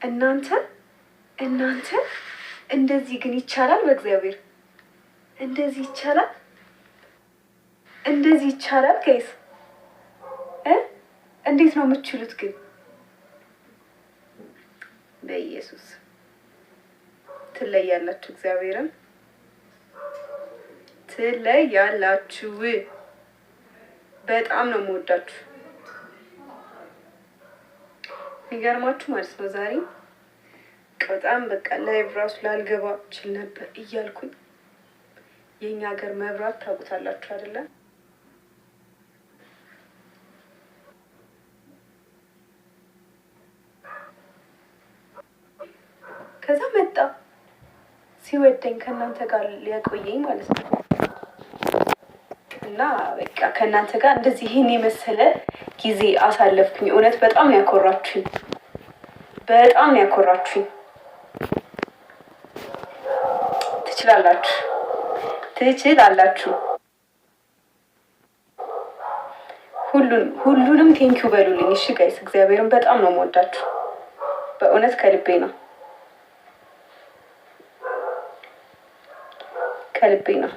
እናንተ እናንተ እንደዚህ ግን ይቻላል? በእግዚአብሔር እንደዚህ ይቻላል? እንደዚህ ይቻላል? ጋይስ እንዴት ነው የምትችሉት ግን? በኢየሱስ ትለያላችሁ፣ እግዚአብሔርን ትለያላችሁ። በጣም ነው የምወዳችሁ። የሚገርማችሁ ማለት ነው ዛሬ በጣም በቃ ላይቭ ራሱ ላልገባ ችል ነበር እያልኩኝ የኛ ሀገር መብራት ታውቁታላችሁ አይደለ? ከዛ መጣ ሲወደኝ ከእናንተ ጋር ሊያቆየኝ ማለት ነው። እና በቃ ከእናንተ ጋር እንደዚህ ይሄን የመሰለ ጊዜ አሳለፍኩኝ። እውነት በጣም ነው ያኮራችሁኝ፣ በጣም ነው ያኮራችሁኝ። ትችላላችሁ፣ ትችላላችሁ። ሁሉንም ቴንኪው በሉልኝ እሺ ጋይስ። እግዚአብሔርን በጣም ነው የምወዳችሁ፣ በእውነት ከልቤ ነው፣ ከልቤ ነው።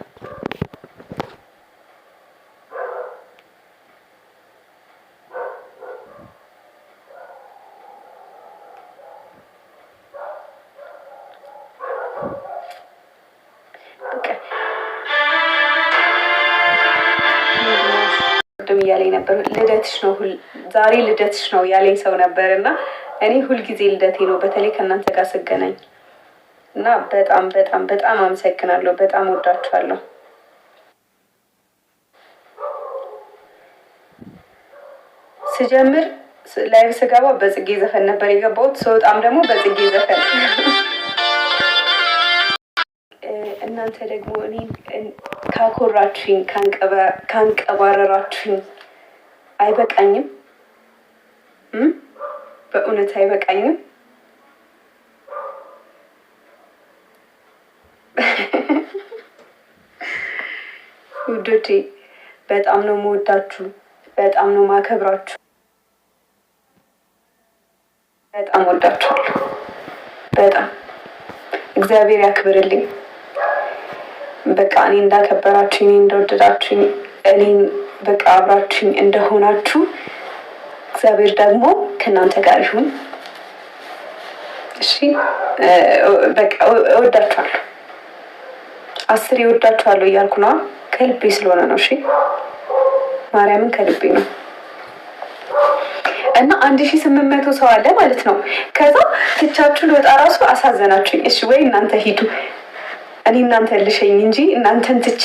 እያለኝ ነበር ልደትሽ ነው ዛሬ ልደትሽ ነው ያለኝ ሰው ነበር። እና እኔ ሁልጊዜ ልደቴ ነው በተለይ ከእናንተ ጋር ስገናኝ እና በጣም በጣም በጣም አመሰግናለሁ። በጣም ወዳችኋለሁ። ስጀምር ላይቭ ስገባ በጽጌ ዘፈን ነበር የገባሁት። ስወጣም ደግሞ በጽጌ ዘፈን። እናንተ ደግሞ እኔ ካኮራችሁኝ ካንቀባረራችሁኝ አይበቃኝም? በእውነት አይበቃኝም? ውዶቼ በጣም ነው የምወዳችሁ፣ በጣም ነው ማከብራችሁ፣ በጣም ወዳችኋለሁ። በጣም እግዚአብሔር ያክብርልኝ። በቃ እኔ እንዳከበራችሁኝ፣ እኔ እንደወደዳችሁኝ፣ እኔን በቃ አብራችሁኝ እንደሆናችሁ እግዚአብሔር ደግሞ ከእናንተ ጋር ይሁን። እሺ በቃ እወዳችኋለሁ። 10 እወዳችኋለሁ እያልኩ ነው። ከልቤ ስለሆነ ነው። እሺ ማርያምን ከልቤ ነው። እና 1800 ሰው አለ ማለት ነው። ከዛ ትቻችሁ ልወጣ ራሱ አሳዘናችሁኝ። እሺ ወይ እናንተ ሂዱ፣ እኔ እናንተ ልሸኝ እንጂ እናንተን ትቼ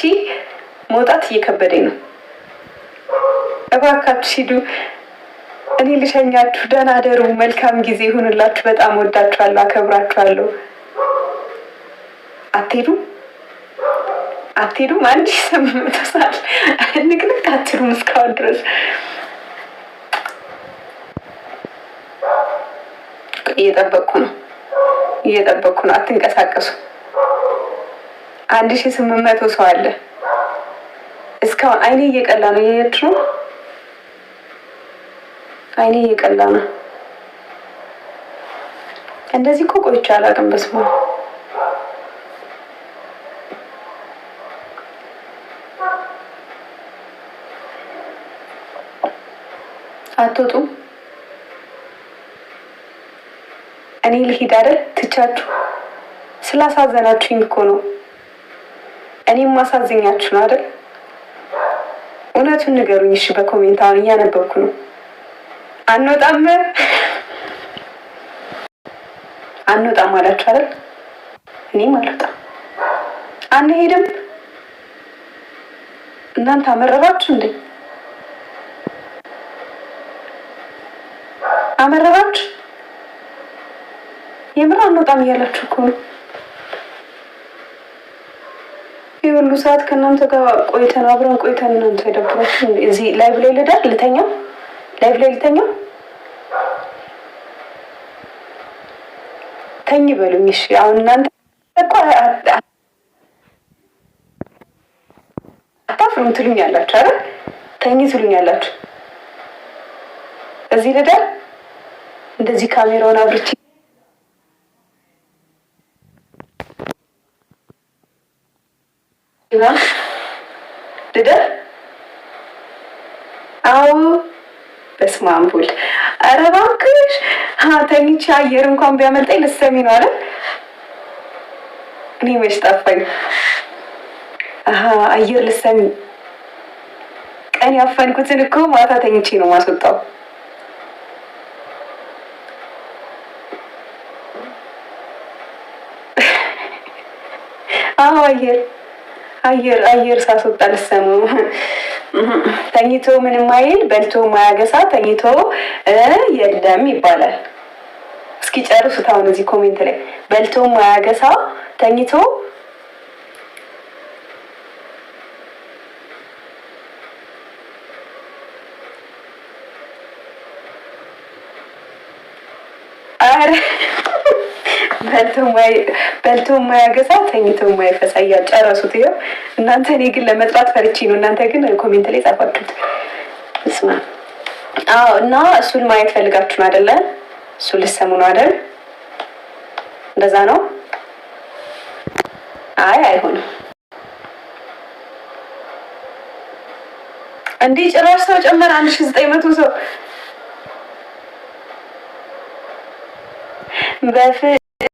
መውጣት እየከበደኝ ነው። እባካችሁ ሂዱ፣ እኔ ልሸኛችሁ። ደህና ደሩ፣ መልካም ጊዜ ይሁንላችሁ። በጣም ወዳችኋለሁ፣ አከብራችኋለሁ። አትሄዱም አትሄዱም? 1800 ሰዓት ንቅንቅ አትሉም እስካሁን ድረስ። እየጠበቅኩ ነው። አትንቀሳቀሱ። 1800 ሰው አለ እስካሁን። አይኔ እየቀላ ነው። እየሄድሽ ነው። አይኔ እየቀላ ነው። እንደዚህ እኮ ቆይቼ አላውቅም። በስመ አብ አትወጡም? እኔ ልሂድ አይደል? ትቻችሁ ስላሳዘናችሁኝ እኮ ነው። እኔም ማሳዘኛችሁ ነው አይደል? እውነቱን ንገሩኝ እሺ። በኮሜንት አሁን እያነበብኩ ነው። አንወጣም አላችሁ አይደል? እኔም አልወጣም። አንሄድም። እናንተ አመረራችሁ እንዴ? አመረራችሁ? የምር አንወጣም እያላችሁ እኮ ነው። የሁሉ ሰዓት ከእናንተ ጋር ቆይተን አብረን ቆይተን እናንተ የደብራችሁ እዚህ ላይቭ ላይ ልተኛ ተኝ በሉኝ እሺ። አሁን እናንተ እኮ አታፍሩም ትሉኛላችሁ አይደል? ተኝ ትሉኛላችሁ። እዚህ ልደር እንደዚህ ካሜራውን አብርቼ ልደር አዎ በስመ አብ ወልድ። ኧረ እባክሽ ተኝቼ አየር እንኳን ቢያመልጠኝ ልትሰሚ ነው አይደል? እኔ መች ጠፋኝ። አየር ልትሰሚ። ቀን ያፈንኩትን እኮ ማታ ተኝቼ ነው ማስወጣው። አዎ አየር ሳስወጣ ልትሰሙ። ተኝቶ ምንም አይል በልቶ ማያገሳ ተኝቶ የለም ይባላል። እስኪ ጨርሱት አሁን እዚህ ኮሜንት ላይ በልቶ ማያገሳ ተኝቶ በልቶ ማያገሳ ተኝቶ ማይፈሳ እያጨረሱት ይኸው እናንተ። እኔ ግን ለመጥራት ፈርቼ ነው። እናንተ ግን ኮሜንት ላይ ጻፋችሁት። እስማ አዎ። እና እሱን ማየት ፈልጋችሁ ነው አይደለ? እሱ ልሰሙ ነው አይደል? እንደዛ ነው። አይሆንም እንዴ! ጭራሽ ሰው ጨመረ። 1900 ሰው